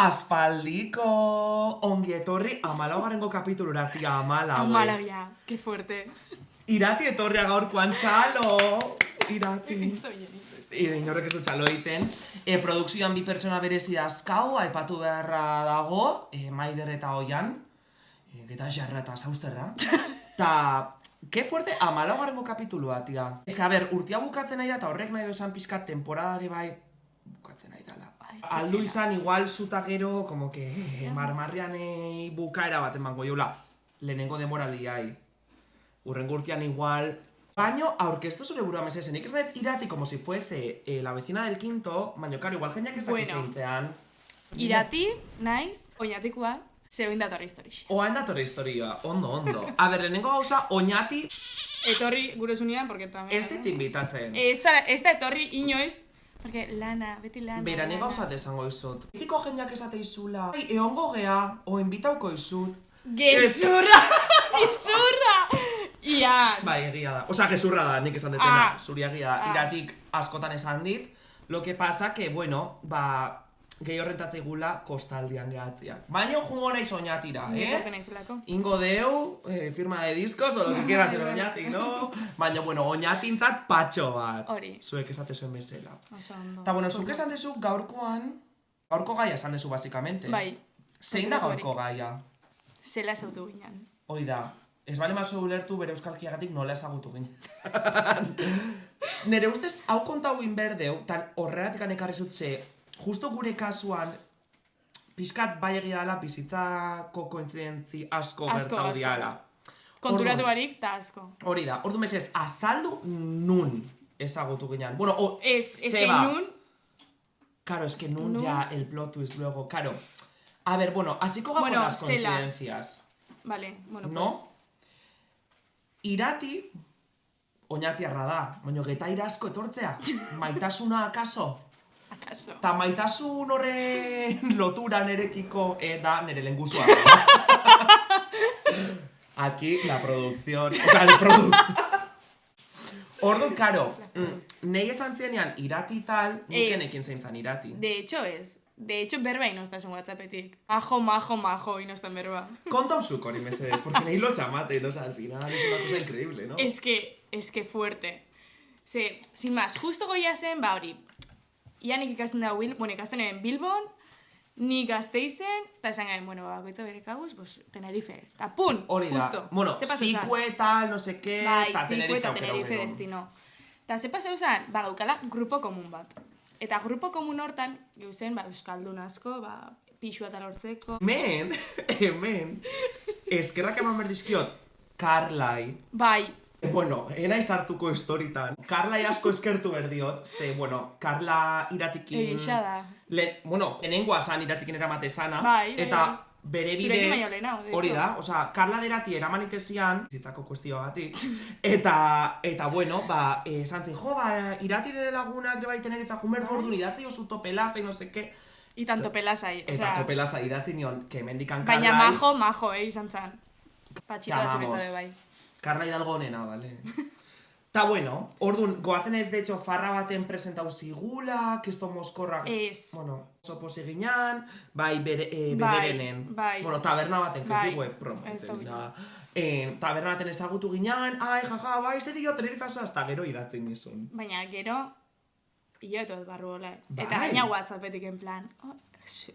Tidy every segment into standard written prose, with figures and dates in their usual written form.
Aspaldiko ongi etorri 14. kapitulura, tia, 14. Amalau ya, qué fuerte. Irati etorria gaurkoan txalo. Irati. Inorrek ez du txalo egiten. Produkzioan bi pertsona berezi dazkau, aipatu beharra dago, Maider eta Oian. Eta jarra eta zauzterra. Ta, que fuerte, 14. kapitulua, tia. Ez que, a ber, urtia bukatzen nahi da, eta horrek nahi dozan pizkat temporadare bai bukatzen nahi dala. Aldu izan, igual zuta gero, como que marmarrean bukaera bat emango jola. Lehenengo demoraliai. Urrengo urtean igual. Baino, aurkeztu zure burua mesesen. Nik ez dut Irati como si fuese la vecina del quinto, baino, karo, igual jendeak ez dakiz zeintzean. Irati, naiz, oinatikoa, zeoin datorri historix. Oain datorri historia, ondo. A ber, lehenengo gauza, oinati... Etorri gure zunean, porque también... Ez dit invitatzen. Ez da etorri inoiz, porque lana, beti lana. Bera, nik gauza desango izut. Betiko jendeak esate izula, eongo gea, o invitauko izut. Gezurra! Gezurra! Ian! Bai, egia da. Osa, gezurra da, nik esan detena. Zuri egia da. Iratik askotan esan dit. Lo que pasa que, bueno, gehi horrentatzeigula kostaldian gehatzea. Baina jungo naiz oinatira, Ingo deu, firma de discos, o lo que quieras en oinatik, no? Baina, bueno, oinatintzat patxo bat. Hori. Zuek esate zuen bezala. Oso ondo. Ta, bueno, zuk esan dezu gaurko gaia esan dezu, basicamente. Bai. Zein da gaurko gaia? Zela esautu ginen. Hoi da. Ez bale mazo ulertu bere euskalkiagatik nola ezagutu ginen. Nere ustez, hau kontau inberdeu, tan horregatik ekarri zutze, justo gure kasuan, pizkat bai egia dela, bizitzako kointzidentzi asko gertau diala. Konturatu barik, ta asko. Hori da, ordu mesez, azaldu nun ezagutu ginen. Bueno, es que nun... Claro, es que nun ya el plot twist luego, claro. A ver, bueno, hasiko gako las coincidencias. Vale, bueno, no? pues... Irati, oinatiarra da, baina geta irasko etortzea. Maitasuna akaso? Akaso. Ta maitasun horren lotura nerekiko da nere lengusua. Aquí la producción, o sea, el producto. Orduan, karo, nahi esan zienean Irati tal, nik enekin zeintzan Irati. De hecho, berba inoztasun WhatsAppetik. Majo, inoztan berba. Konta usuk hori, mesedes, porque nahi lo chamate, o sea, al final es una cosa increíble, ¿no? Es que fuerte. Sin más, justo goia zen, hori, nik ikasten da ikasten eben Bilbon, nik Gasteizen, eta esan gain, bakoitza bere kabuz, pues, Tenerife. Ta pun, hori da. justo. Bueno, Sikue, tal, no sé qué, ta Tenerife, eta Tenerife destino. Ta ze paseu zen, gaukala grupo komun bat. Eta grupo komun hortan, geuzen, euskaldun asko, pixua eta lortzeko. Hemen, eskerrak eman berdizkiot, Karlai. Bai. Bueno, enaiz hartuko historitan. Karlai asko eskertu berdiot, ze, bueno, Karla Iratikin... Egia da. Lehenengoa zan Iratikin eramate zana. Bai. Eta bere Zurekin baino bidez... lehenau, de hecho. Hori da, osea, Karla derati eramanitezian, zitzako kuestioagatik, eta bueno, esan zin, Irati nire lagunak bai Tenerife jumer bordun idatzi oso topelasa, no sé qué. Y tanto pelasai, Eta topelasa idatzi nion, que mendikan Karlai... Baina majo, izan zan. Patxito da zuretzade bai. Karla Hidalgo nena, vale. Ta bueno, orduan, goatzen ez, de hecho, farra baten presentau zigula, kisto moskorrak... Bueno, oso posi ginean, bai, berenen. Bai. Bueno, taberna baten, que ez digu promoten. Taberna baten ezagutu ginean, jaja, bai, serio, Tenerife hasta gero idatzen nizun. Baina gero, iotot barru hola. Eta gaina WhatsAppetik en plan...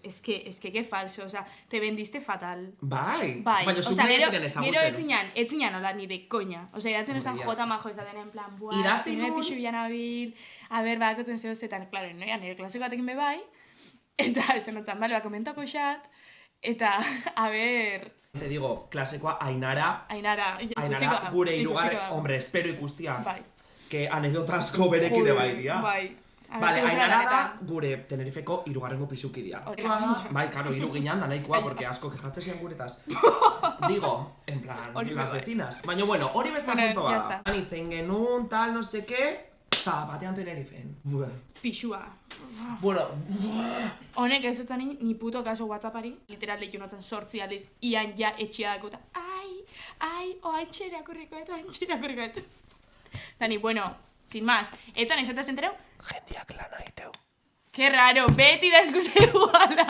Es que falso, o sea, te vendiste fatal. Bai. Baina zuk nire ezagutzen. Gero etzinan hola nire koña. O sea, idatzen ez da jota majo esaten en plan, idatzen nire pixu bianabil, a ber, bakotzen zeo zetan, claro, nire klasiko batekin be bai, eta esan notzan, bale, komentako xat, eta, a ber... Te digo, klasekoa Ainara, gure irugarren, hombre, espero ikustia. Bai. Que anekdota asko berekide bai dia. Bai. Vale, Ainara da gure Tenerifeko irugarrengo pisukidia. Bai, karo, iru ginean da nahikoa, porque asko kejatzen zian guretaz. Digo, en plan, las vecinas. Baina, bueno, hori besta asuntoa. Anitzen genuen, tal, no sé qué, eta batean Tenerifen. Pixua. Bueno. Honek ez zutzen ni puto kaso WhatsAppari, literal lehiu notzen 8 aldiz, ian ja etxia dakuta. Oantxe irakurriko eta. Dani, bueno, sin más, etzan esatez entereu? Jendiak lana iteu. Qué raro, beti da eskuz iguala.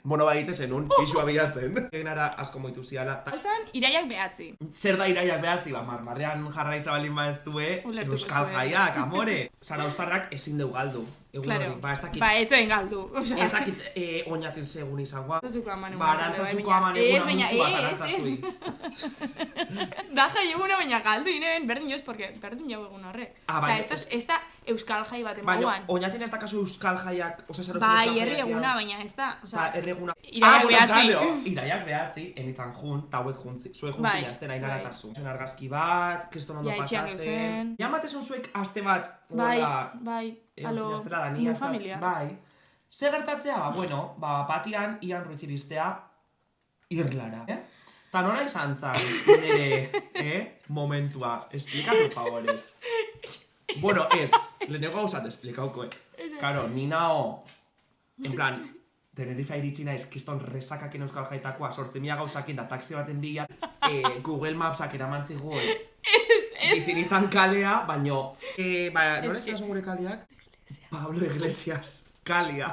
Bueno, ba, egite zenun, pixua bilatzen. Eginara asko moitu ziala. Osan, iraiak behatzi. Zer da iraiak behatzi, ba, marmarrean jarraitza balin badeztue, Ulertuko euskal zuen. jaiak, amore. Zaraustarrak ezin deu galdu. Egun Claro. hori, ba, ez dakit, Ba, etzen galdu. Osea, ez dakit oinatin segun izangoa. Arantzazuko aman Ba, arantzazuko aman eguna muntzu bat arantzazui. Da jai eguna baina galdu inen, berdin joz, porque berdin jau egun horre. Ah, Osea, baina, ez da euskal jai bat Baina, emauan. oinatin ez dakazu euskal jaiak, oza, zarautzu Bai, euskal herri jaiak eguna, dira. baina ez da, Ba, osea, herri eguna. Iraiak bueno, behatzi. claro, iraiak behatzi, enitan jun, ta hauek juntzi, zuek Bai, juntzia, ez dena bai. inaratazu. Zen argazki bat, kriston ondo Ja, etxean pasatzen. geuzen. Ja, batezun zuek aste bat, bai, hola, bai, alo, Zinaztela da, muy familiar. Bai. Ze gertatzea, ba, bueno, ba, batian Ian Ruiziristea Irlara, Ta nola izan zan, nire, momentua, esplikatu, favorez. Bueno, ez, lehenengo gauzat esplikauko, Karo, ni nao, en plan, Tenerife iritsi naiz, kiston resakakin euskal jaitakoa, 8.000 gauzakin da taxi baten bila, Google Mapsak eraman zigoen, bizinitzan kalea, baino, nola izan gure kaleak? Pablo Iglesias. Kalia.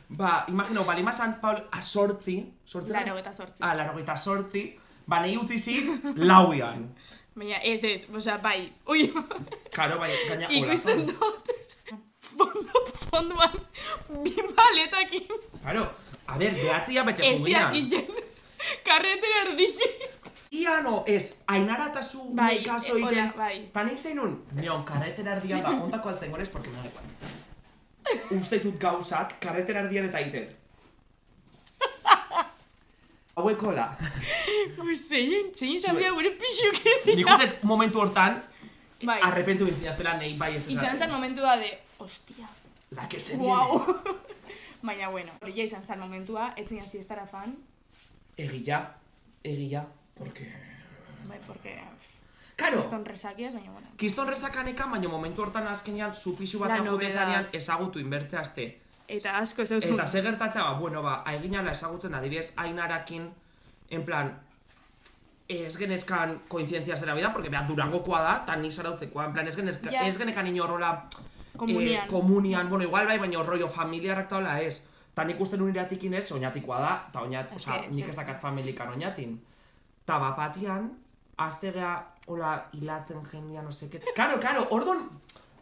Ba, imagino, balimazan Pablo, sortzi. Larogeita sortzi. Larogeita sortzi. Ba, nahi utzizik, lauian. Baina, ez, osea, bai, ui, Karo, bai, gaina hola. ikusten dut, fondoan, bi maletakin, Karo, a ber, behatzia bete eziak guginan. iten, karretera erdiki. Iano, ez, ainara eta zu Bai, kaso iten. hola, bai. Ta nik zeinun, neon, karretera erdian da, ontako altzen gorez, porque me da igual. Uste dut gauzak, karretera erdian eta iten. Hauek hola. Zein Zue- izan bia gure pixuki. Nik uste arrepentu hortan, Bai, arrepentu bintzinaaztela nahi bai ez izan zen momentua de, hostia, La que se viene. wow. Baina, bueno, hori ja izan zen momentua, etzin hasi estara fan, Egia, porque... bai, porque, Karo, eston resakiaz, baina, bueno. kiston resakanekan, baina momentu hortan azkenean, zu pixu La batean novedad. jodezanean ezagutu inbertzeazte. Eta asko zeuzun. Eta ze gertatzea, ba, bueno, ba, aiginala ezagutzen da, adibidez, Ainarakin, en plan, ez genezkan koinzientziaz de la vida, porque beha Durangokoa da, tan nik zarautzekoa, en plan, Ja. ez genekan inorrola Komunian. komunian, bueno, igual bai, baina rollo familiarrak taola ez. Ta nik uste nun iratikin ez, oinatikoa da, eta osea, nik ez dakat familikan oinatin. Ta bapatian, aztegea, hola, hilatzen jendia, no seke. Karo, ordon,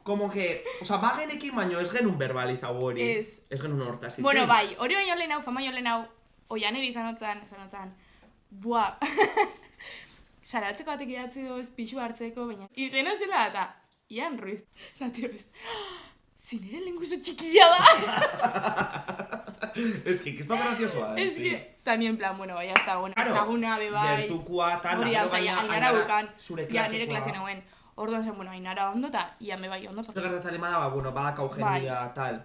como que, osea, bagenekin baino ez genuen verbalizau hori. Ez. Ez genuen hortaz hitzen. Bueno, bai, hori baino lehenau, famaino lehenau, oianeri izan otzan, buah, zaratzeko batek idatzi doz, pixu hartzeko, baina izena zela eta, Ian Ruiz, zati horrez, zinere lenguzo txikia da! Es que esto graciosoa, Es que, también en plan, bueno, ya está, bueno, Claro, ezaguna, bebai, gertukua, tal, hori da, da, gero Ainara bukan, zure ja, nire klasikoa. klase nagoen, orduan zen, bueno, Ainara ondo eta Ian bebai ondo. Zer gertatzen bada, ba, bueno, badakau jendia, tal.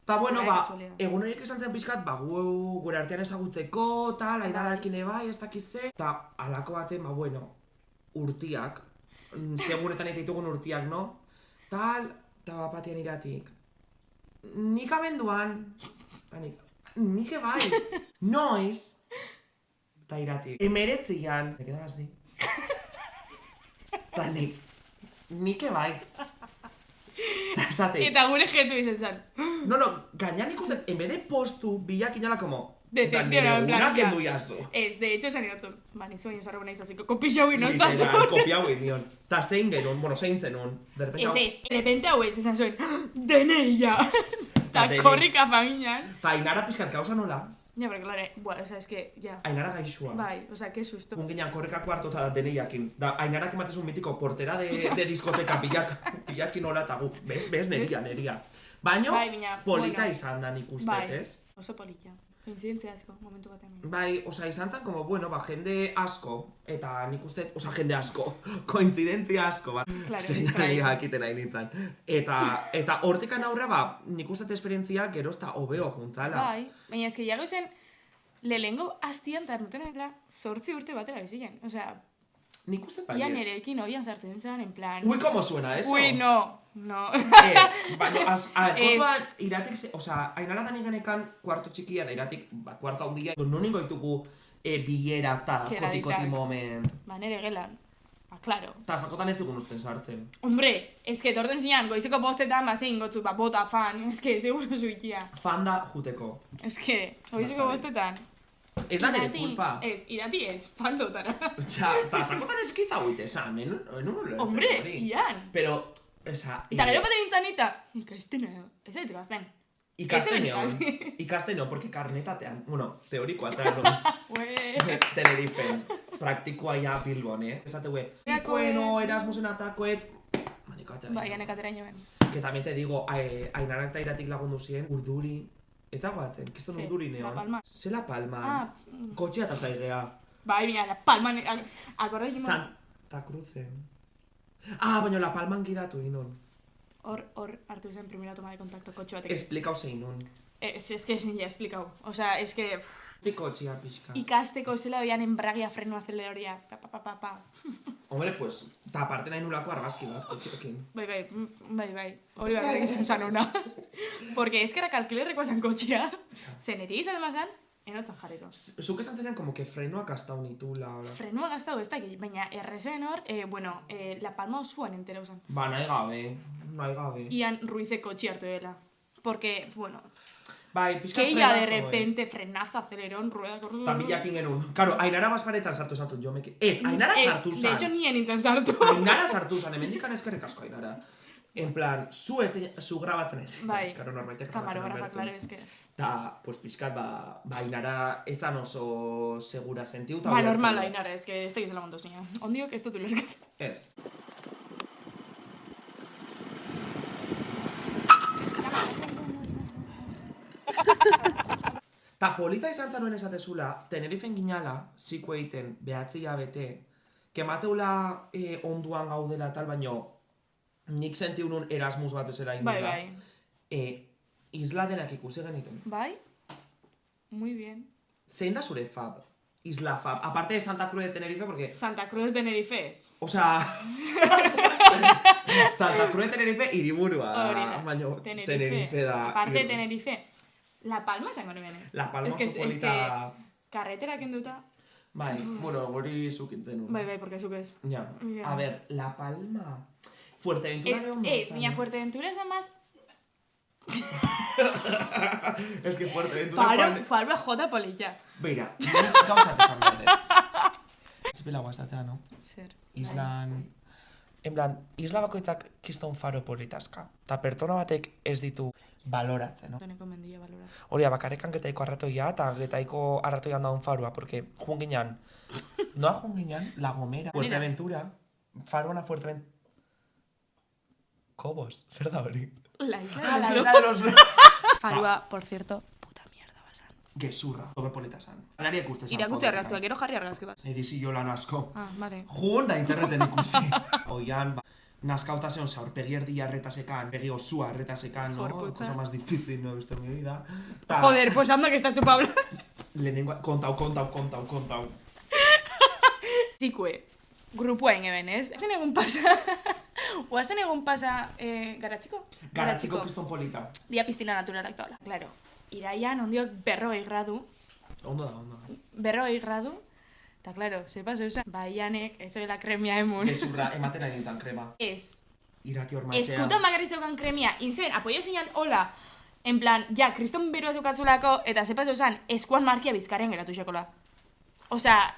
Ta, Ez bueno, da, ba, kasualidad. egun horiek izan zen pixkat, ba, gure artean ezagutzeko, tal, Ainarakin bai, ez dakize. Ta, alako baten, ba, bueno, urtiak, seguretan eta ditugun urtiak, no? Tal, eta bapatian iratik. Nik abenduan, ta nik bai, noiz, eta iratik. Emeretzian, me quedas así. Ta nik bai. Ta esate. Eta gure jetu izan zen. No, gaina nik uste, en vez de postu, bilak inala como... Decepcionado, en plan, Una que ya. enduiazo. Ez, de hecho, esan inotzun, ba, nizu baino zarro naiz aziko, kopixau inoztazu. Literal, kopiau nion. Ta zein genuen, bueno, zein zenun. De repente, De repente hau ez, esan zuen, deneia! Ta denei. korrika familian. Ta Ainara pizkat gauza nola, Ja, pero claro, bueno, o sea, es que, ya. Ainara gaixua. Bai, o sea, qué susto. Un ginean korrekako hartu eta deneiakin. Da, Ainara kematez un mitiko portera de diskoteka pillakin nola eta gu. Bez, neria. Baino, Bai, baina, polita bueno. izan da nik uste, Bai, ez? oso politia. Koincidentzia asko, momentu batean. Bai, osea, izan zen, como, bueno, ba, jende asko, eta nik uste, osea, jende asko, kointzidentzia asko, ba, Claro, zeinaria akiten nahi nintzen. Eta hortikan aurre, ba, nik uste esperientzia gero ez da hobeo juntzala. Bai, baina eski jago zen, lehengo hastian eta mutenetela 8 urte batera biziken. O sea, Nik uste ia baiet. nerekin oian sartzen zen, en plan... Ui, como suena eso? Ui, no. Ez, baina, a ver, Ez. kontuan, iratik, osea, Ainaratan ikanekan kuarto txikia da iratik, ba, kuarto handia, non ingo ditugu bilerak eta Quedaditak. kotikoti moment. Ba, nere gelan. Ba, claro. Ta sakotan ez zigun usten sartzen. Hombre, torten zinean, goizeko bostetan, zein gotzu, bota fan, seguro zuikia. Fan da juteko. Goizeko bostetan. Ez da nire culpa. Irati ez, fan dotara. Ta sakotan eskiza guite esan, Hombre, ian. Pero, esa... Eta gero bate nintzen eta, ikastena, ez aitzeko azten. Ikasten porque karnetatean, teorikoa eta Tenerifen, praktikoa ja Bilbon, Esate bueno, Erasmusen atakoet, manikatean. Bai, ganekatera inoen. Que también te digo, Ainarak eta Iratik lagundu ziren, urduri, eta guatzen, kiston urduri neon. La Palma. Ze La Palma, kotxea eta zaigea. Bai, mira, La Palma, akorda egin Santa Cruzen. Baina La Palman gidatu inon. Hor hartu zen primera toma de contacto kotxe batek. Esplikau zein nun. Es que ezin ja esplikau. Osea, es que... Kotxea pixka. Ikasteko zela oian enbragia freno aceleradoria. Pa. Hombre, pues, ta aparte nahi nulako argazki bat kotxeekin. Bai. Hori bakarrik izan zan ona. Porque es que era kalkilerrekoa zan kotxea. Zeneri izan mazan, enotzen jarriko. Zuk esan zenean como que frenoa gastau nitula. Frenoa gastau ez da, baina errezen hor, La Palma osuan entera usan. Ba, nahi gabe. Ian Ruize kotxe hartu dela. Porque, bueno... Bai, pixka que frenazo, ella de repente frenaza, acelerón, rueda, corruda... Ta bilakin genuen. Karo, Ainara Basparetan sartu zantun, jo meke... Ainara sartu zan. De hecho, nien nintzen sartu. Ainara sartu zan, hemendikan eskerrik asko Ainara. En plan, zu grabatzen ez. Bai. Karo, norbaitek Kamarografa, claro, eske. Ta, pues pixkat, Ainara ezan oso segura sentiu. Normal, Ainara, eske ez da gizela montoz nina. Ondiok ez dut ulerket. Ez. Ta polita izan zanuen esatezula, Tenerifen ginala, ziko egiten, behatzi bete, kemateula onduan gaudela tal, baino nik sentiunun Erasmus bat bezala indira. Bai. Isla denak ikusi genituen. Bai? Muy bien. Zein da zure fab? Isla fab. Aparte de Santa Cruz de Tenerife, porque... Santa Cruz de Tenerife es. Santa Cruz de Tenerife hiriburua. Horina. Baina Tenerife da... Aparte de Tenerife. La Palma zango nebene. La Palma oso polita... Karretera kenduta. Bai, hori zukintzen un. Bai, porque zuk ez. Ja. A ver, La Palma... Fuerteventura neon bat. Ez, baina Fuerteventura esan más... Es que Fuerteventura... Faro jota polilla. Beira, nik gauzak esan behar. Zipela guazatea, no? Zer. Islan... En plan, isla bakoitzak kiston faro politazka. Ta pertsona batek ez ditu baloratzen, no? Toneko mendia baloratzen. Hori, bakarekan getaiko arratoia eta getaiko arratoian daun faroa, porque jun ginean, noa jun ginean, La Gomera, Fuerteventura, faroana Fuerteventura... Kobos, zer da hori? La isla de los... Faroa, por cierto, puta mierda basan. Gezurra, tobe polita san. Alariak uste zan. Irakutze argazki bat, gero jarri argazki bat. Edizio lan asko. Vale. Jun da interneten ikusi. Oian, naskautaseon zaurpegi erdia erretasekan, pegi osua erretasekan, no? Gorputza. Cosa más difícil, no he visto en mi vida. Joder, pues anda que estás chupable. Lehenengo, kontau. Zikue, grupua ingeben, ez? Zen egun pasa... Oazen egun pasa... Garatziko? Garatziko kriston polita. Dia piztina naturalak taola. Claro, iraian ondiok 40 gradu. Ondo da. 40 gradu. Ta claro, se pasa usa. Baianek, ez oela kremia emun. Gezurra, ematen ari dintzen krema. Ez. Irati hor matxean. Eskutan bakarri zeukan kremia. Inzen, apoio zeinan hola. En plan, ja, kriston beroa zeukatzulako, eta se pasa usan, eskuan markia bizkaren geratu xekola. Osea,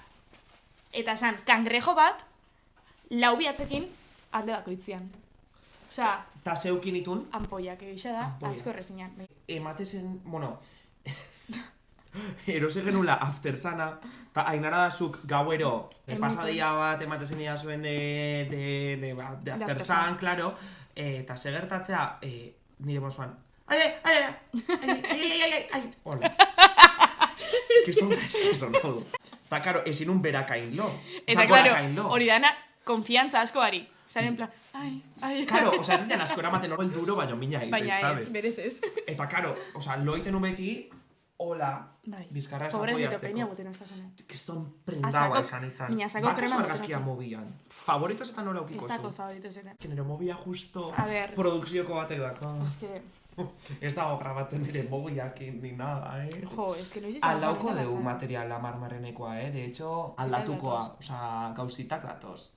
eta zan, kangrejo bat, lau bihatzekin, alde bakoitzian. Osea... Ta zeukin itun... Ampoiak egisa da, asko errezinan. Ematezen, bueno... Erose genula aftersana, eta Ainara da zuk gauero, pasadia bat ematezen ia zuen de aftersan, claro, eta segertatzea, nire mozuan, ai, hola. Kiston gaizkizon, hodo. Ta, karo, ezin un berakain lo. Eta, claro, hori dana, konfiantza asko ari. Zaren en plan, ai. Claro, osea, ezin jan asko eramaten hori duro, baina mina egiten, baina sabes? Baina ez, berez ez. Eta, karo, osea, loiten ubeti, hola, bizkarra esan poiatzeko. Pobre penia boten ez da zanen. Kiston prendaua esan itzan. Miña, sako krema boten argazkia mobian. Favoritosetan nola aukiko zu? Ez dako favoritosetan. Nero mobia justo A ver. produkzioko batek dako. Ez que... Ez dago grabatzen nire mobiakin ni nada, Jo, ez que no izizan... Aldauko deu materiala marmarenekoa, de hecho, aldatukoa, osea, gauzitak datoz.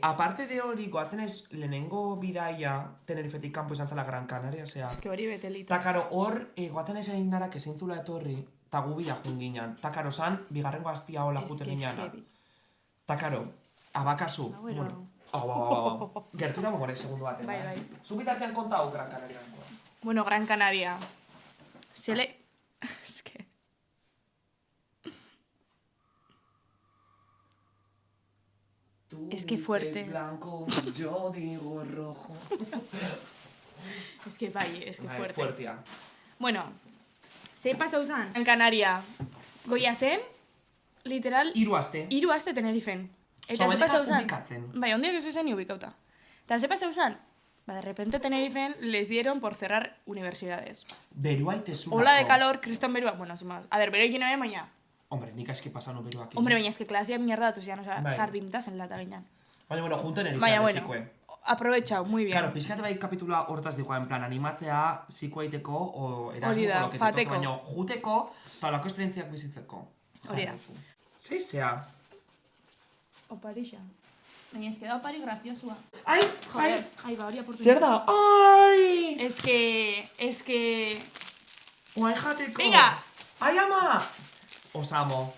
aparte de hori, goatzen ez lehenengo bidaia Tenerifetik kanpo izan zela Gran Canaria, zea. Ez que hori betelita. Ta karo, hor, goatzen ez egin narak ezin zula etorri, ta gu bila jun ginen. Ta karo, san, bigarrengo hastia hola jute gineana. Ta karo, abakazu. Bueno. Gertura mogore segundu baten. Bai. Zu bitartean konta hau Gran Canaria. Bueno, Gran Canaria. Es que... Es que fuerte. Es blanco, yo digo rojo. Es que bai, es que fuerte. Fuertea. Bueno, ze pasau zan? Gran Canaria. Goia zen, literal, Hiru aste. 3 aste Tenerifen. Eta ze pasau zan? Bai, ondiak ez zen ni ubikauta. Eta ze pasau zan? De repente Tenerifen les dieron por cerrar universidades. Berua itezunako. Ola de calor, kriston berua. Bueno, sin más. A ver, bero egin nahi baina. Hombre, nik eski pasano beruak. Hombre, baina eske klasia mierda datu zian, Bai. sardinitas en lata ginean. Baina, bueno, junto Tenerife Baina, bueno, zikue. aprovechau, muy bien. Claro, pizkate bai kapitula hortaz digoa, en plan, animatzea, zikoaiteko, o Hori Erasmus, da, o lo que te jateko. toque, baina juteko, eta olako esperientziak bizitzeko. Hori da. Zeizea. Oparixa. Baina eske da opari graziosua. Ai, Joder, ai, ba, hori apurtu. zer da? Ai! Es que... Oai jateko. Venga! Ai, ama! Osamo.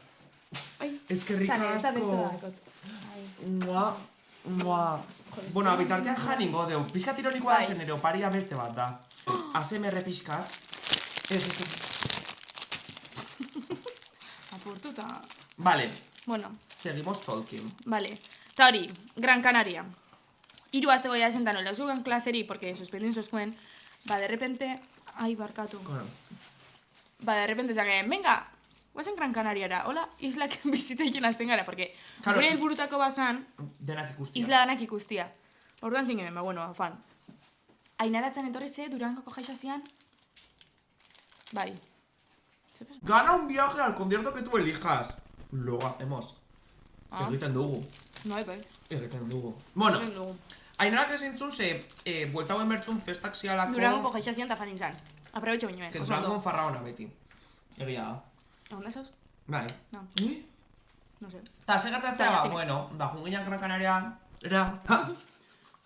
Ai, Eskerrik eta beste asko. badakot. Ai. Mua. Bueno, bitartean janingo deu. Pizkat ironikoa da Bai. zen nire oparia beste bat da. ASMR pizkat. Ez. Apurtuta. Vale, Bueno, seguimos talking. vale. Eta hori, Gran Canaria. 3 aste goia esentan hola zugan klaseri, porque suspendin zozkuen, ba, de repente... Ai, barkatu. Bueno, Ba, de repente zagen, venga, guazen Gran Canariara, hola, islak biziteiken azten gara, porque Claro. gure helburutako bazan, denak ikustia. isla danak ikustia. Orduan zingen, ba, bueno, afan. Ainaratzen etorri ze, Durangoko jaixazian, bai. Ze pasa? Gana un viaje al concierto que tú elijas. Lo hacemos. Ah. Egiten dugu. Bai. Egiten dugu. Bueno, Egin dugu. Ainarak ezin zuen, ze buelta hauen bertzun festak zialako... Durangoko jaixazian ta fan izan. Aprobetxo baino ben. Zentzulako farra hona beti. Egia da. ¿Dónde sos? Bai. No, Ui? no sé. Ta, ze gertatzea, Baina, ba, tienes. bueno, da, junginak Gran Canaria... Era...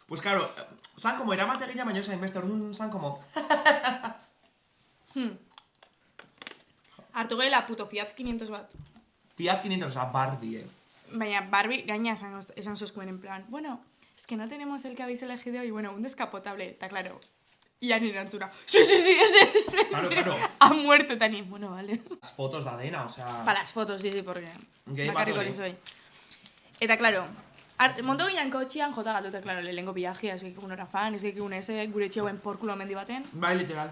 Pues claro, zan como eramate gila, baina zain beste, orduan zan como... Hartu gehiela puto Fiat 500 bat. Fiat 500, oza, Barbie, Baina Barbie gaina esan zozkuen en plan, bueno, es que no tenemos el que habéis elegido y bueno, un descapotable, está claro. Y Ani erantzuna, sí, ese. Claro. A muerte, Tani. Bueno, vale. Las fotos da dena, osea... Para las fotos, sí, porque Gehi bakarrik bat hori hori. soy. Eta, claro, monto ginean kotxian, jota galduta, claro, lehengo viajea, ez gekikun ora fan, ez gekikun eze, gure etxeuen porkulo mendi baten. Bai, literal.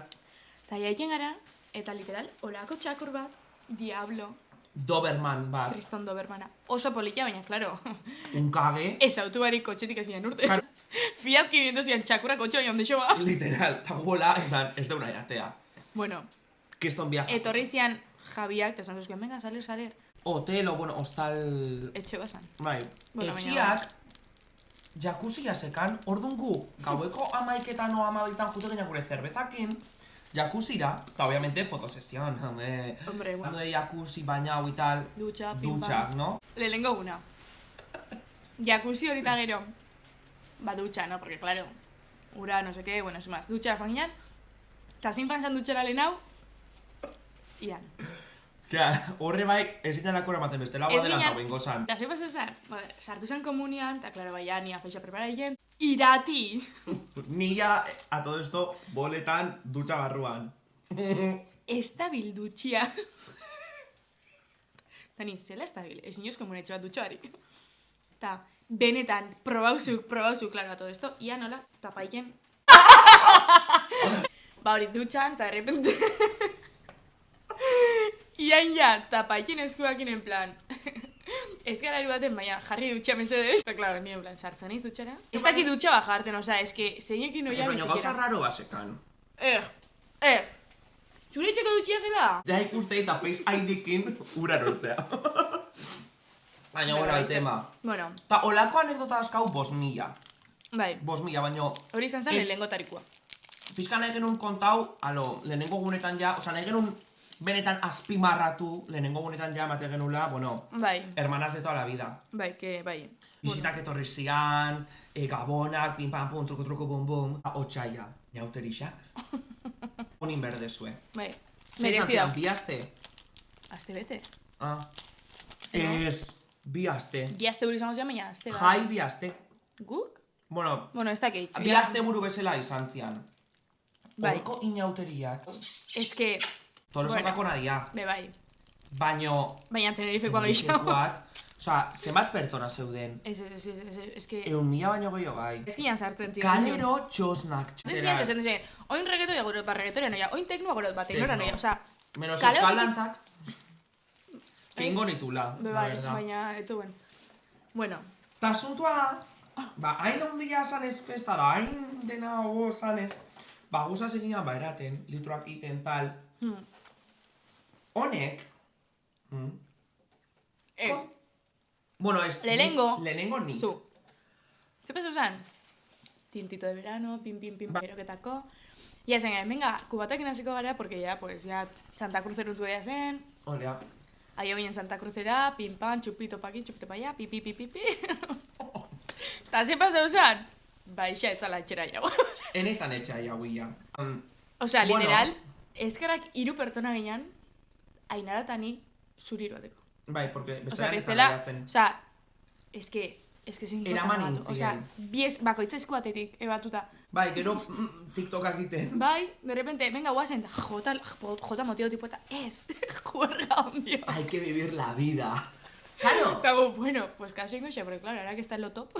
Eta jaiken gara, eta literal, olako txakur bat, Diablo, Doberman bat. Tristan Dobermana. Oso polita, baina, claro, Un kage. ez autu barik kotxetik ezinen urte. Claro. Fiat 500 zian txakurra kotxe baina ondo xoa. Literal, ta guola, en plan, ez deuna jatea. Bueno, Kiston viaje. etorri zian Javiak, eta esan zuzken, venga, saler. Hotel, o bueno, hostal... Etxe basan. Bai. Bueno, Etxiak, jakuzia sekan, orduan gu, gaueko 11etan o 12etan jute ginen gure zerbezakin, jakuzira, eta obviamente fotosesion, Hombre, Cuando bueno. de jacuzzi, bañau y tal, Dutxa, pim, dutxak, no? Lehenengo guna. Jacuzzi horita gero. Ba, dutxa, no? Porque, claro, ura, no sé qué, bueno, es más. Dutxa joan ginen, eta zin fanzan dutxera lehen hau, ian. Horre bai, ezin janako ematen bestela, Ez badela ginen- bengo zan. Eta ze pasau zen, sartu zen komunian, eta, claro, bai, ni afeixa prepara egin, irati! Nila, a todo esto, boletan, dutxa barruan. Estabil dutxia. Tani, zela estabil, ezin joz komunetxe bat dutxa barik. Eta, benetan, probauzuk, claro, a todo esto, ia nola, tapaiken. Ba hori, dutxan, eta de repente... Iain ja, tapaiken eskuakin en plan... Ez gara baten, baina jarri dutxa mesedez. Eta, claro, ni en plan, sartzen eiz dutxara. Ez daki dutxa bajarten, oza, ez que zeinekin noia Baina gauza bizikera. raro basekan. Zure etxeko dutxia zela? Ja ikuste eta Face ID-kin ura nortzea. Baina gora el tema. Bueno, Ta olako anekdota askau 5.000. bai, 5.000, baina hori izan zen Ez- lehenengo tarikua. pizka nahi genuen kontau, alo, lehenengo gunetan ja, oza, nahi genuen benetan azpimarratu, lehenengo honetan ja emate genula, bueno, Bai, hermanas de toda la vida. bai, que bai. Bisitak etorri zian, gabonak, pim pam pum, truku truku bum bum, otxaia, jauterixak. Unin berdezue. Bai, Zer izan merezida. zian, bi aste? Azte bete. Ah. Ez, bi aste. Bi azte buru izango zian, baina azte bat. Jai bi aste. Guk? Bueno, Bueno, ez dakit. bi aste buru bezala izan zian. Bai. Horko inauteriak. Ez que, Tolosakako nadia. be bai. Baino, Baina Tenerifekoa gehiago. Osa, zenbat pertsona zeuden? Ez que... 1.000 baino gehiago bai. Ez ginean sartzen, tío. Kalero txosnak. Dezien, oin reggaetoia gure bat reggaetoria noia, oin teknoa gure bat teknora noia, osea... Menos kale euskal horrekin- dantzak. Kingo nitula, Be la bai, verdad. baina, ez zuen. Bueno, Ta asuntua, ba, hain ondia zanez festa da, hain dena gogo zanez, ba, guza zeginan ba eraten, litroak iten tal. Honek, ez. bueno, ez... Lehenengo ni. Zu. Ze pesu zan? Tintito de verano, pim, beroketako. Ya zen, venga, kubatekin hasiko gara, porque ya, pues, ya Santa Cruz erutzu ya zen. Olea. Aio ginen Santa Cruzera, pim, pam, txupito paki, txupito pa allá, pi. Ta ze pasau zan? Baixa etzala etxera jau. Enetzan etxea jauia. Osea, Bueno. literal, ezkarak 3 pertsona ginen, Ainara eta ni zuriru bateko. Bai, porque Osea, bestean ez da bestela, geratzen. osea, eske zin Eraman gotza osea, nintzien. bies bakoitza eskuatetik ebatuta. Bai, gero TikTokak iten. Bai, de repente, venga, guazen, jota motio tipo eta ez, juerga ondio. Hay que vivir la vida. Claro. Eta bueno, pues casi ingo xe, porque claro, ahora que está en lo top.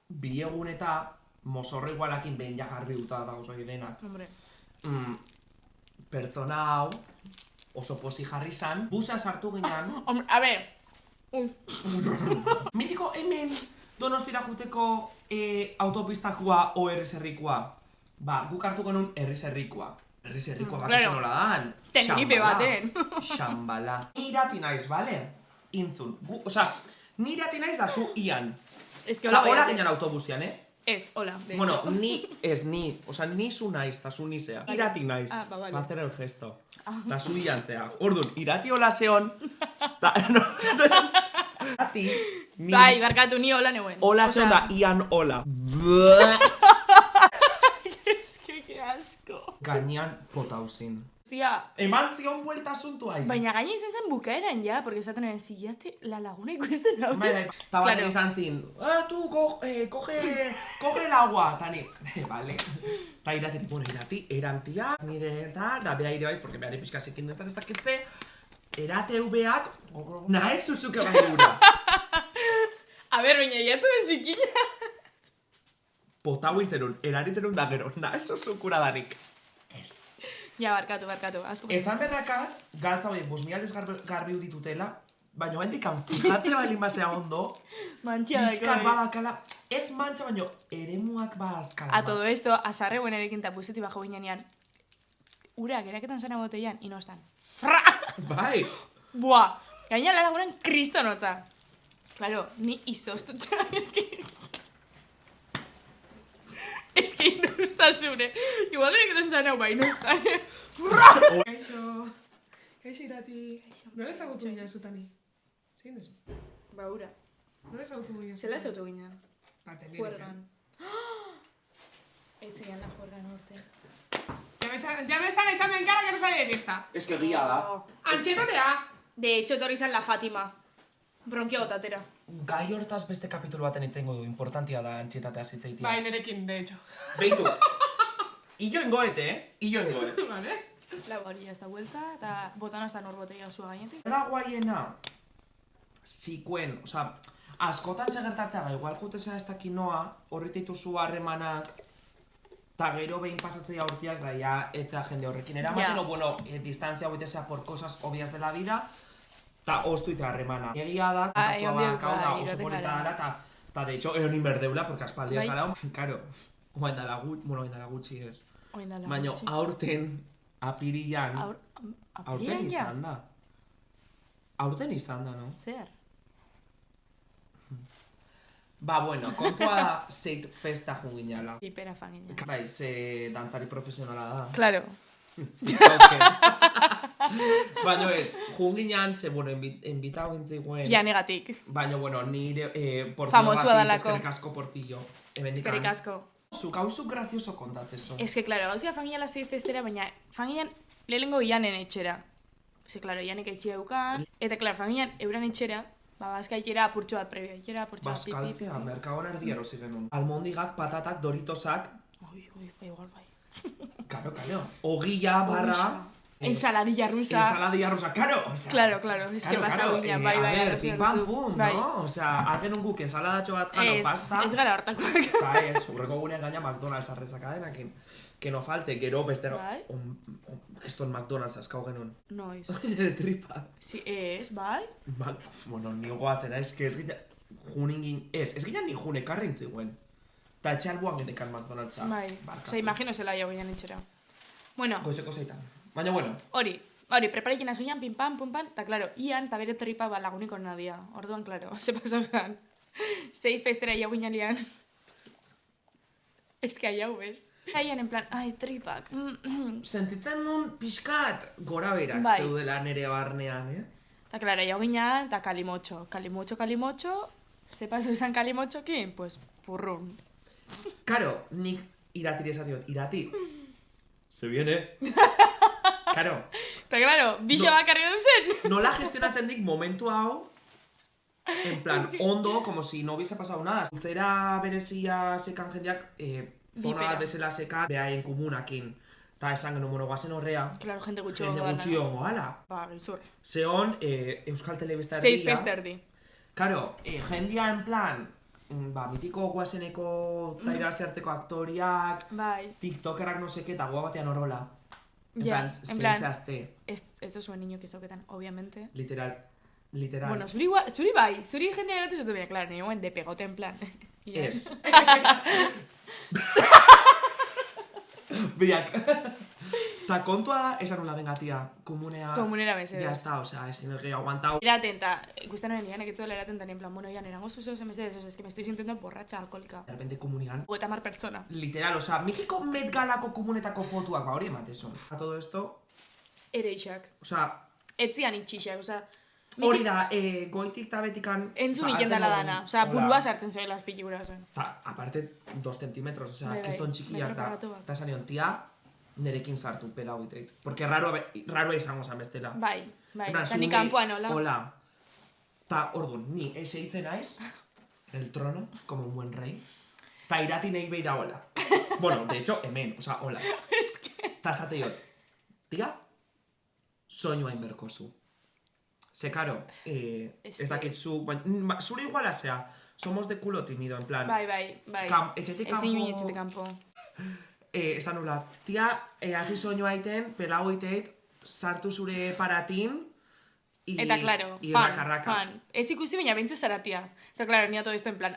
Bi egun eta mozorro igualakin behin ja garbi uta da oso denak. Hombre, Pertsona hau oso posi jarri zan, busa sartu ginean. hombre, a ver, Mitiko hemen Donostira juteko autopistakua o herrizerrikoa. Ba, guk hartuko nun herrizerrikoa. Herrizerrikoa bat claro. izan nola dan. Tenerife baten. Xambala. Ni irati naiz, bale? Intzun. Osa, ni irati naiz da zu ian. es que Hola, hola, hola ginen autobusian, Es, hola, de Bueno, hecho. ni, osa, ni zu naiz, ta zu nisea. Irati naiz. Ah, ba, vale. Va hacer el gesto. Ta zu iantzea. Orduan, irati hola zeon. Ta, no, irati, ni... Bai, barkatu, ni hola neuen. Hola Osea, zeon da, ian hola. Es que qué asco. Gainean potauzin. Tía, Eman zion buelta asuntu ahi. baina gaina izan zen bukaeran ja, porque esaten nuen, si ya te la laguna ikusten hau. Bai, ta baten Claro. izan zin, tu, coge el agua, ta ni, vale. Ta irati, bueno, irati, erantia, nire tal, da beha ire bai, porque behari pixka zikin dintzen ez dakitze, erate ubeak, nahe zuzuke bai ura. A ver, baina jatzen zikina. Potau intzerun, eraritzerun da gero, nahe zuzukura danik. Ez. Ja, barkatu, asko. Esan berrakat, galtza hori, bosmiales garbi uditutela, baina hendikan fijatze balin basea ondo, Mantxia bizkat dako. badakala, ez mantxa baino, eremuak badazkala. A todo esto, azarre buenerekin tapuzetik bajo ginean, ura, geraketan zena boteian, y no están. Fra! Bai, Buah! Gaina la lagunan kristonotza. Claro, ni izostutza, es que inustasune. Igual geraketan zena bai, no están. Kaixo irati. Nola ezagutu ginen zutani? Zein dezu? Ba, ura. Nola ezagutu ginen Zela zautu ginen. Ba, Tenerife. Juergan. Etzian la juergan urte. Ya me están echando en cara que no sale de fiesta. ez que gia da. Antxetatea! De hecho, etorri zan la Fátima. Bronkia gotatera. Gai hortaz beste kapitulu baten itzengo du, importantia da antxietatea zitzaitia. Bai, nerekin, de hecho. Beitu. Illo engoet, Illo engoet. Vale? La hori ez da vuelta, eta botan hasta nor botella zua gainetik. Da guaiena, zikuen, oza, askotan segertatzea, igual jutezea ez dakinoa, horretik zu harremanak, ta gero behin pasatzea hortiak, da, ja, etzea jende horrekin eramaten, Ja. o bueno, distancia huetezea por cosas obvias de la vida, ta ostu eta harremana. Egia da, Bai, kontaktua ondiok, badakau da, bai, oso iroten polita gara. dara, ta de hecho, egon inberdeula, porque aspaldi ez Bai. gara, karo, oain dala gutxi ez. Oin da la Baina gutxi. aurten, apirilan, aurten Apirian ja? izan da. Aurten izan da, no? Zer? Ba, bueno, kontua da zeit festa junginala. Pipera fan ginen. Bai, ze dantzari profesionala da. Claro. TikToker. Baina ez, jugun ginean, ze, bueno, enbita guen. Ja, negatik. Baina, bueno, nire portillo Famosua batik, dalako. eskerrik asko portillo. Eskerrik asko. Zuk hau zuk grazioso kontatzezo. Es que, claro, gauzia fangiala zeiztestera, baina fangilan lehenengo ianen etxera. Ze, claro, ianek etxea eukan. Eta, claro, fangilan euran etxera, bazkaitera apurtxo bat prebio, etxera apurtxo bat pipi. Bazkaltzea, merkagoan erdi erosi genuen. Almondigak, patatak, doritosak, Ui, igual bai. karo, ogilla, barra, Ensaladilla rusa. ensaladilla rusa, karo, osea. Claro, es que pasa guina, bai, a ver, arrazoi pim dut. pam pum, Bai. no? Osea, hagen un guk ensaladatxo bat jano, pasta. Ez gara hortakoak. Eta ez, urreko gunean gaina McDonald's arrezaka denakin. Que no falte, gero beste... Bai. Eston McDonald's askau genuen. Noiz. Oye, tripa. Si, ez, bai? Bueno, ni goatena, ez que ez gina... Juningin... Ez gina ni june karrintziguen. Ta etxe alboan genekan McDonald'sa. Bai. Osa, imagino zela jau ginen etxera. Bueno, Goizeko zeitan. Baina, bueno, hori, preparatzen azuian, pim pam, ta claro, ian, ta bere tripa ba laguniko nadia. Orduan, claro, ze pasau zan. Zei festera jau ginen lian. Ez que hau, bez? Aian, en plan, ai, tripak. sentitzen nun pixkat gora berak Bai. zeudela nere barnean, Ta claro, jau ginen, ta kalimotxo. Ze pasau zan kalimotxokin? Pues, purrun. Karo, nik iratiri esatiot, irati. Se viene. Karo, Ta claro, bixa No. bakarri duzen. nola gestionatzen dik momentu hau, en plan, ondo, como si no hubiese pasado nada. Zera berezia sekan jendeak, zona Bipera. bat desela sekan, behaien komunakin. Ta esan genuen, bueno, guazen horrea, Claro, jende gutxo. jende gutxi hongo, ala. Ba, gizur. Zeon, Euskal Telebista Zeiz erdia. festerdi. Karo, jendia en plan, mitiko guazeneko taira arteko aktoriak, Bai. tiktokerak no seke, eta goa batean orola. En Ja, plan, en plan, zeintzaste, ez zuen niño kizoketan, obviamente. literal. Bueno, zuri bai, zuri jendea geratu zutu bera, claro, nire de pegote en plan. Ez. Biak. Ta kontua da, esan nola benga, tia, Komunera mesedez. Ya está, osea, ezin dut gehiago aguantau. Eraten, ta, ikusten nuen nian, ekitzuela eraten, ta en plan, bueno, ian, erango zuzo mesedez, es que me estoy sintiendo borracha, alkoholika. De repente komunigan. 50 pertsona. Literal, osea, mitiko Met Galako komunetako fotuak, ba hori ematezon. A todo esto, Ereixak. osea, Etzian itxixak, oza. hori da, goitik ta betikan... Entzun osea, iten dela hartzen dana, duen- oza, hola. burua sartzen zoela azpilikura zen. Ta, aparte, 2 centímetros, osea, Bai, bai, keston txikiak metro da. karratu bat. Ta esan nion, tia, nerekin sartu pela hoiteit. Porque raroa izango zan bestela. Bai, En plan, eta ni zune- kanpoan, hola. Hola. Ta, orduan, ni eseitzen naiz, el trono, como un buen rey. Ta irati nahi beira hola. Bueno, de hecho, hemen, osea, hola. Ta esateiot, tia, soinua inberkozu. Ze, karo, Es ez dakit zu, zure iguala zea, somos de culo tímido, en plan, Bai. etxetik Ezin kanpo, etxetik kanpo. esan nula, tia, hasi soinua aiten, pelau iteit, sartu zure paratin, Eta, claro, y fan, rakarraka. fan. Ez ikusi baina bentze zaratia. Eta, claro, nia todo esto en plan,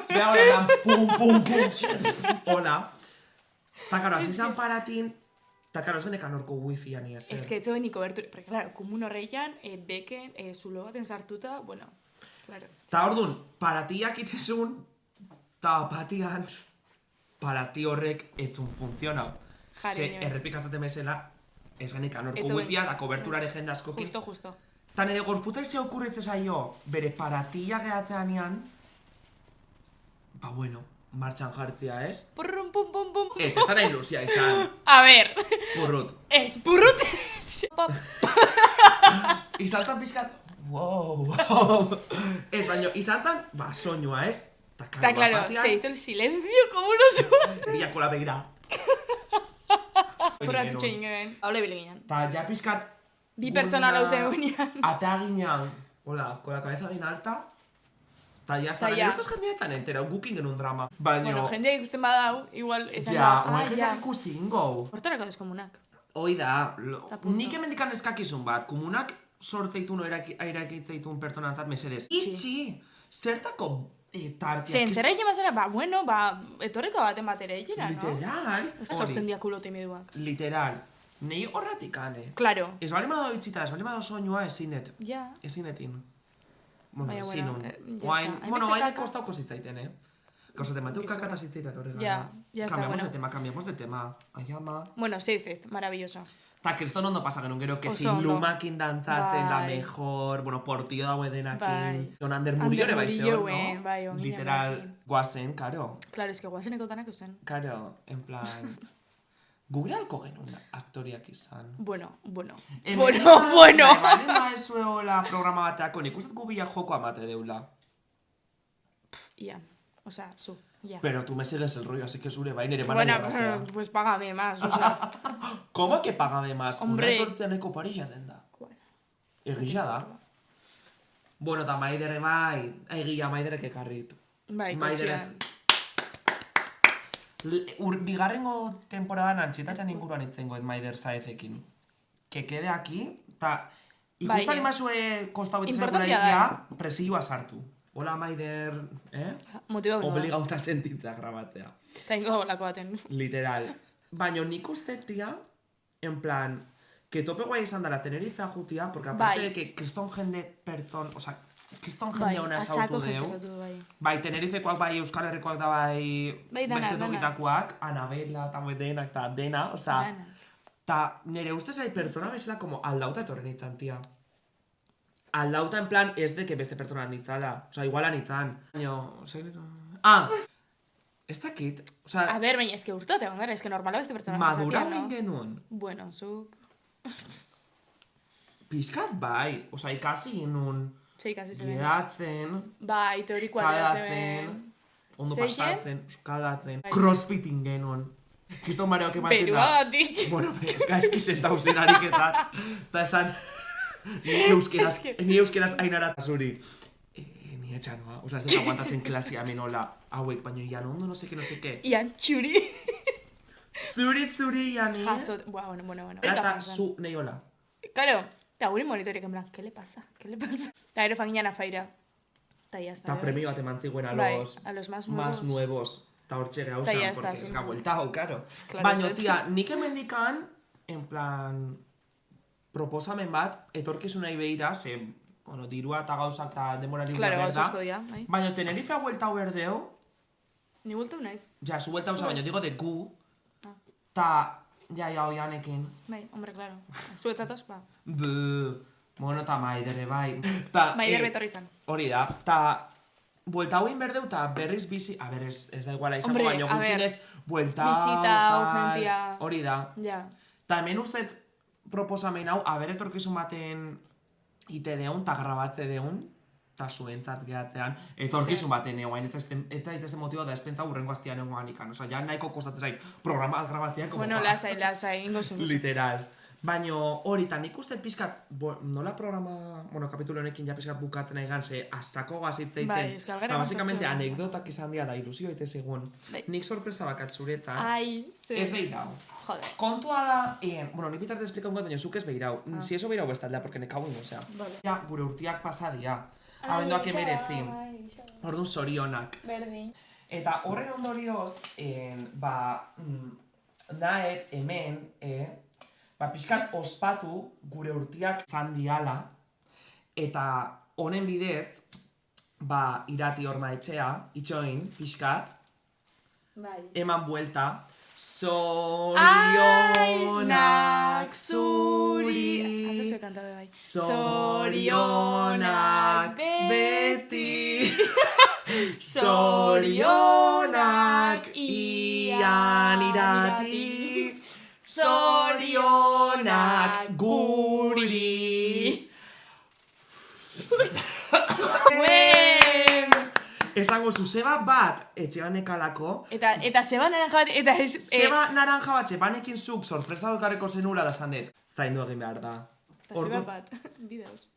Bea hola, pum, pum, pum, hola. Ta, karo, hasi zan paratin, ta, karo, ez genekan orko wifi-a ni ezer. Ez que etzo ni kobertura, porque, claro, komun horreian, beken, zulo baten sartuta, bueno, claro. Ta, orduan, paratiak itezun, ta, patian, parati horrek etzun funtzionau. Ze, Jariño. errepikatzate mesela, ez genekan orko Ez zuen- wifi-a, da koberturare jende askokin. Justo. Ta nire gorputza ze okurritze zaio, bere paratia gehatzeanean, ba bueno, martxan jartzea, ez? Purrum, pum, pum, pum. Ez zara ilusia izan, A ver, purrut. ez purrut. Izan zan pixkat, wow. Ez, baina, izan zan, ba, soinua, ez? Está claro, se hizo el silencio como no su. Bilako la begira. Porratutxo ingeben. Haule bile ginen. Ta ja pixkat... Bi pertsona lau zegoenean. Atea ginean, hola, con la cabeza bien alta. Ta ja, Ta hasta ja. ustez jendeetan entera, gukin genuen drama. Baina, Bueno, jendea ikusten badau, igual esan ja, da, oen ja. jendeak ikusi ingo. Hortarako deskomunak. Hoi da, Ta punto. nik emendikan eskakizun bat, komunak sortzeitun airakitzeitun pertsonantzat mesedez. Itxi. Itxi, zertako tartiak. Ze, entzera ite mazera, ba, bueno, ba, etorriko baten batera itxera, no? Literal. Ez sortzen dia kulo timiduak. Literal. Nei horratik ane. Claro. Ez bali madao itxita, ez bali madao soinua ezinet. Ja. Ezinetin. Bueno, Baina, ezinun. bueno, ya Oain, está. bueno, Hainbeste oain kaka. kostauko zitzaiten, Cosa tema, tu kakata zitzeita torri gara. Ya está, Cambiamos bueno. de tema, cambiamos de tema. Ai ama. Bueno, Seifest, maravilloso. Ta, kriston ondo pasa genuen gero, que Oso sin ondo. lumakin dantzatzen, la Bai. mejor, bueno, portio daue denakin. Bai. Son Ander Murillo ere bai Ander zeon, Murilloen, no? bai, onginen Literal, bakin. guazen, karo. Claro, es que guazeneko danak eusen. Karo, en plan... Gure alko genuen aktoriak izan. Bueno. Hemen Bueno. Balen maezuela programa bateako, nik uste gu bilak joko amate deula. Ian, o sea, zu, ya. Pero tú me sigues el rollo, así que zure bai nere Bueno, managerra zea. pues págame más, o sea. ¿Cómo que págame más? Hombre. Una etortzeaneko parilla den da. Bueno. Egia da. Bueno, eta Maidere bai, egia Maiderek ekarrit. Bai, Maiderez... Bigarrengo temporadan antxetatean inguruan itzengoet Maider Saezekin. Que quede aquí, ta... Ikustari mazue kostau betzen Importantea ikia, presioa sartu. Hola Maider, Motiba bengo da. Obligauta sentitza grabatzea. Ta ingo lako baten. Literal. Baina nik uste, tia, en plan, que tope guai izan dela Tenerifea jutia, porque aparte Bai. de que kriston jende pertson, o sea, kriston Bai, jende ona asako esautu jente deu. esautu du, bai. Bai, Tenerifekoak bai, Euskal Herrikoak da bai, Bai, dana, beste dana. tokitakoak, Anabela, eta denak, eta dena, o sea, Dana. ta nire ustez bai pertsona bezala como aldauta etorren nintzen, tia. Aldauta en plan, ez de que beste pertsona nintzala, o sea, iguala nintzen. Baina, ez dakit, o sea, A ver, baina, es que urtote, ondara, es que normala beste pertsona madura jasatia, egin genuen. Bueno, zuk... Pizkat bai, oza, ikasi ginun, Sei, kasi zeben. gedatzen, Bai, teorikoa dira zeben. kadatzen, ondo Zeiken? pasatzen, kadatzen, Bai. crossfitting genuen. Kiston bareok ematen da. Beruagatik. Bueno, gaizki zentauzen ariketak, eta esan, ni euskeraz ainara zuri. Ni etxanoa, oza, ez dut aguantatzen klasia menola hauek, baina ian ondo, no seke. Ian txuri. Zuri, Iani. Jaso, bueno. Eta zu, nahi hola. Claro, eta guri monitorek en plan, ¿qué le pasa? Eta gero fanginan afaira. Eta ya está. Eta premio bat eman ziguen a Bai, los a los más más nuevos. nuevos. Eta hortxe Ta gauzan, ya está, porque sin es que ha más. vueltao, claro. Claro, Baina, eso. tia, nik hemendikan, en plan, proposamen bat, etorkizunei behira, ze, bueno, dirua eta gauzak eta demora libre Claro, berda. gauzuzko dia, bai. Baina, Tenerife ha vueltau berdeu, Ni bultu naiz. ja, zu vueltau baina, digo de gu, Ah. ta, ja, oianekin. Bai, hombre, claro. Zuetzatoz, ba. Bueno, ta Maidere, bai. Ta, Maider betorri izan. Hori da, ta, bueltau egin berdeu, eta berriz bizi, a ber, ez da iguala izango, Hombre, baina a ver, gutxinez, bueltau, visita, tal, urgentia. hori da. Ja. Ta hemen ustez proposamen hau, aber etorkizun baten ite deun, ta grabatze deun, ta zuentzat gehatzean, etorkizun baten egoain, eta itezte motiba da espentza urrengo astian egoan ikan. Osa, ja nahiko kostatzen zait programa grabatzea, como Bueno, lasai, ingo zuen. literal. Baina hori, eta nik uste pixkat, nola programa, bueno, kapitulo honekin ja pixkat bukatzen egan, ze asako gazitzeiten. Bai, ez que algara Eta basikamente kontzeptzioa. anekdotak izan dira da ilusio ite segun. Bai. Nik sorpresa bakat zuretzat. Ai, ze... Ez behirau. Joder. Kontua da, bueno, nik bitarte esplikau baina zuk ez behirau. Si eso behirau bestaldea, porque nekau ino, osea. Vale. Ja, gure urtiak pasadia. Abenduak emeretzi. Orduan zorionak. Berdin. Eta horren ondorioz, nahet hemen, pixkat ospatu gure urtiak izan diala, eta honen bidez, irati horma etxea, itxoin, pixkat, Bai. eman buelta, zorionak zuri, Ando zue kantabe bai. zorionak beti, zorionak ian irati, zorionak guri. Esango zu, zeba bat etxean ekalako, Eta zeba naranja bat, eta ez... zeba naranja bat zebanekin zuk sorpresa dokareko zenula da zandet. Zaindu egin behar da. Eta zeba bat, bideoz.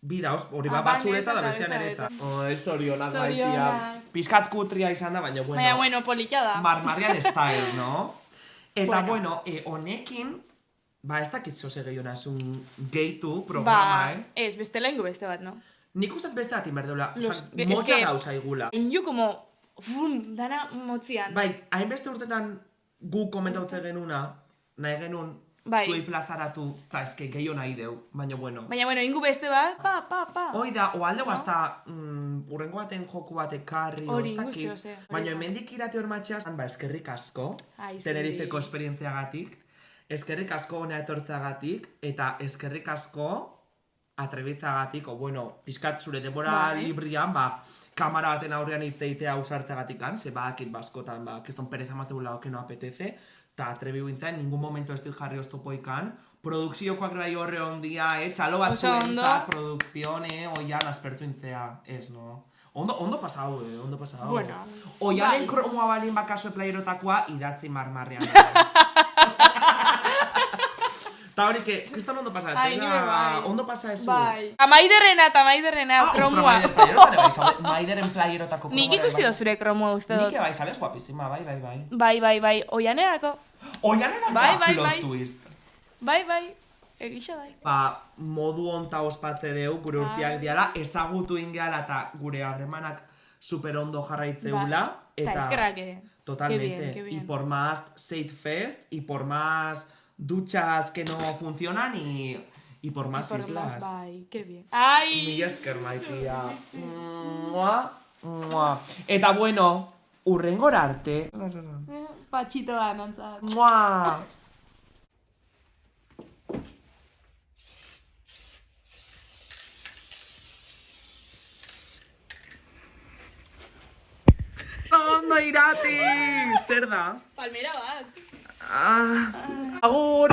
Bidauz, hori Ah, bat bai, zuretza da eta bestean beste eretza. Zorionak Zorionak. baitia. Pizkat kutria izan da, baina bueno. Baina, bueno, polita da. Marmarian style, no? Eta Bueno. honekin, ez dakit zoze gehiona, ez un gehitu programa, Ez, bestela ingo beste bat, no? Nik uste beste bat inberdeula, Es motxa que- gauza igula. Inju como, dana motzian. Bai, hainbeste urtetan gu komentautze genuna, nahi genuen Bai. zuei plazaratu, eta eske gehiago nahi deu, baina bueno. Baina, bueno, ingu beste bat, pa. Hoi da, o alde No? guazta urrengo baten joku bat ekarri, Hori, ez dakit. guzti, ose. Baina hemendik irate hormatxeaz, eskerrik asko, Ai, zuri. Tenerifeko esperientziagatik, eskerrik asko hona etortzagatik, eta eskerrik asko atrebitzagatik, pixkat zure denbora librian, kamara baten aurrean hitz egitea ausartzagatikan, ze badakit baskotan, keston pereza matebula que no apetece, eta atrebi bintzen, ningún momento ez dut jarri oztopoikan, produkziokoak bai horre ondia, txalo bat zuentzat, produkzion, oian aspertu intzea, ez, no? Ondo pasau, ondo pasau. Bueno, Oianen kromoa balin bakaso playerotakoa, idatzi marmarrean. Eta hori, kriston ondo pasa, Ai, nire bai. ondo pasa ezu. Bai. Tamaiderrena, kromoa. Maideren playerotako kromoa. Nik ikusi da zure kromoa uste dut. Nik bai, sales guapísima, bai. Bai, oianerako. Oianerako Bai. plot twist. Bai, egisa da. Modu onta ospatze deu, gure urteak diala, ezagutu ingeala eta gure harremanak super ondo jarraitzeula. Eta eskerrak ere. Totalmente. Qué bien. Y por más Safe Fest, y por más duchas que no funcionan, y por más islas. Bai, qué bien. Ai! Mila esker, maitia. Eta bueno, urrengora arte. Patxitoa nantzat. Mua! Ondo irati! Zer da? Palmera bat. Agur!